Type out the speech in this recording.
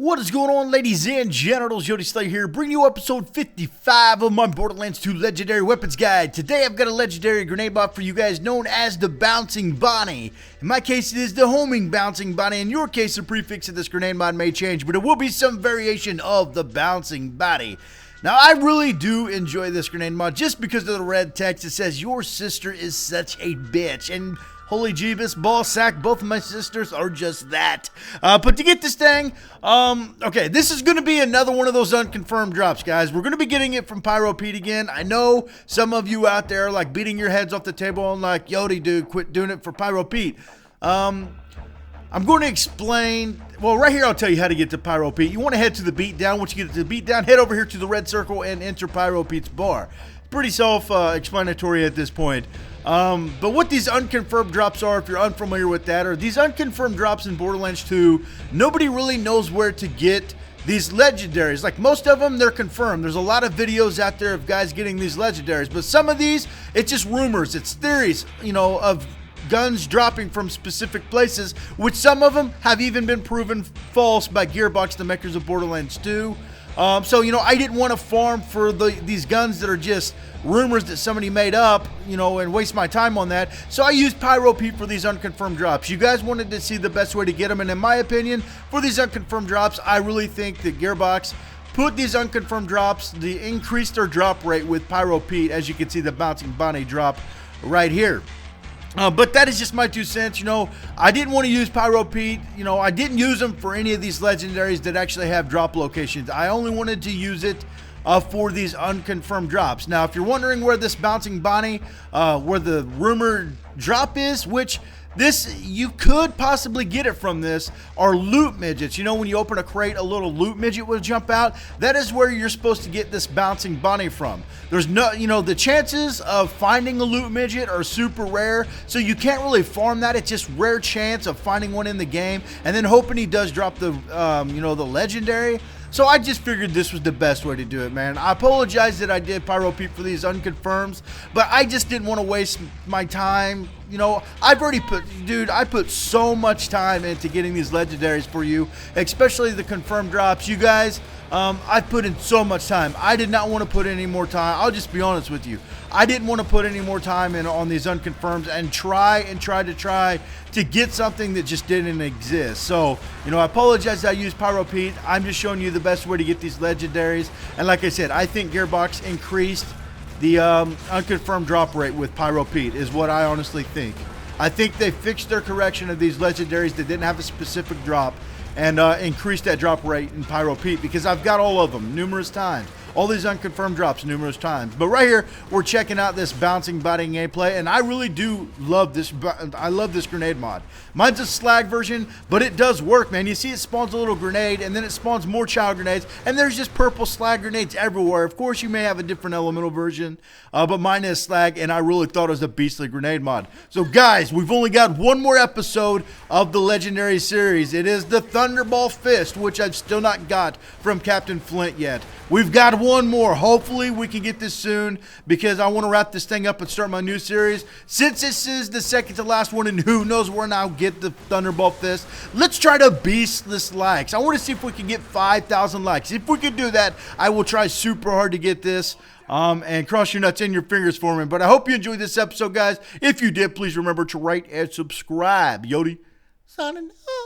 What is going on, ladies and genitals? YOTESLAYA here, bringing you episode 55 of my Borderlands 2 Legendary Weapons Guide. Today I've got a legendary grenade bot for you guys known as the Bouncing Bonny. In my case, it is the Homing Bouncing Bonny. In your case, the prefix of this grenade mod may change, but it will be some variation of the Bouncing Bonny. Now, I really do enjoy this grenade mod just because of the red text. It says, "Your sister is such a bitch," and holy Jeebus, ball sack, both of my sisters are just that. But to get this thing, okay, this is going to be another one of those unconfirmed drops, guys. We're going to be getting it from Pyro Pete again. I know some of you out there like beating your heads off the table and like, Yoti, dude, quit doing it for Pyro Pete. I'm going to explain, well, right here I'll tell you how to get to Pyro Pete. You want to head to the beatdown. Once you get to the beatdown, head over here to the red circle and enter Pyro Pete's bar. Pretty self-explanatory at this point. But what these unconfirmed drops are, if you're unfamiliar with that, are these unconfirmed drops in Borderlands 2. Nobody really knows where to get these legendaries. Like most of them, they're confirmed. There's a lot of videos out there of guys getting these legendaries, but some of these, it's just rumors, it's theories, you know, of guns dropping from specific places, which some of them have even been proven false by Gearbox, the makers of Borderlands 2. So, you know, I didn't want to farm for these guns that are just rumors that somebody made up, you know, and waste my time on that. So I used Pyro Pete for these unconfirmed drops. You guys wanted to see the best way to get them, and in my opinion, for these unconfirmed drops, I really think that Gearbox put these unconfirmed drops, they increased their drop rate with Pyro Pete, as you can see the Bouncing Bonny drop right here. But that is just my 2 cents. You know, I didn't want to use Pyro Pete. You know, I didn't use them for any of these legendaries that actually have drop locations. I only wanted to use it for these unconfirmed drops. Now, if you're wondering where this Bouncing Bonny, where the rumored drop is, which this, you could possibly get it from this, are loot midgets. You know, when you open a crate, a little loot midget will jump out. That is where you're supposed to get this Bouncing Bonny from. There's no, you know, the chances of finding a loot midget are super rare, so you can't really farm that. It's just rare chance of finding one in the game, and then hoping he does drop the, you know, the legendary. So I just figured this was the best way to do it, man. I apologize that I did Pyro Pete for these unconfirms, but I just didn't want to waste my time. You know, I've already put, dude, I put so much time into getting these legendaries for you, especially the confirmed drops. You guys, I put in so much time. I did not want to put any more time. I'll just be honest with you. I didn't want to put any more time in on these unconfirms and try to get something that just didn't exist. So, you know, I apologize that I used Pyro Pete. I'm just showing you the best way to get these legendaries. And like I said, I think Gearbox increased the unconfirmed drop rate with Pyro Pete is what I honestly think. I think they fixed their correction of these legendaries that didn't have a specific drop and increased that drop rate in Pyro Pete, because I've got all of them numerous times. All these unconfirmed drops numerous times. But right here, we're checking out this Bouncing Bonny gameplay, and I really do love this. I love this grenade mod. Mine's a slag version, but it does work, man. You see it spawns a little grenade, and then it spawns more child grenades, and there's just purple slag grenades everywhere. Of course, you may have a different elemental version, but mine is slag, and I really thought it was a beastly grenade mod. So, guys, we've only got one more episode of the Legendary series. It is the Thunderball Fist, which I've still not got from Captain Flint yet. We've got one more. Hopefully we can get this soon, because I want to wrap this thing up and start my new series. Since this is the second to last one, and who knows when I'll get the Thunderball Fist, let's try to beast this likes. I want to see if we can get 5,000 likes. If we can do that, I will try super hard to get this. And cross your nuts and your fingers for me. But I hope you enjoyed this episode, guys. If you did, please remember to rate and subscribe. Yoti, signing off.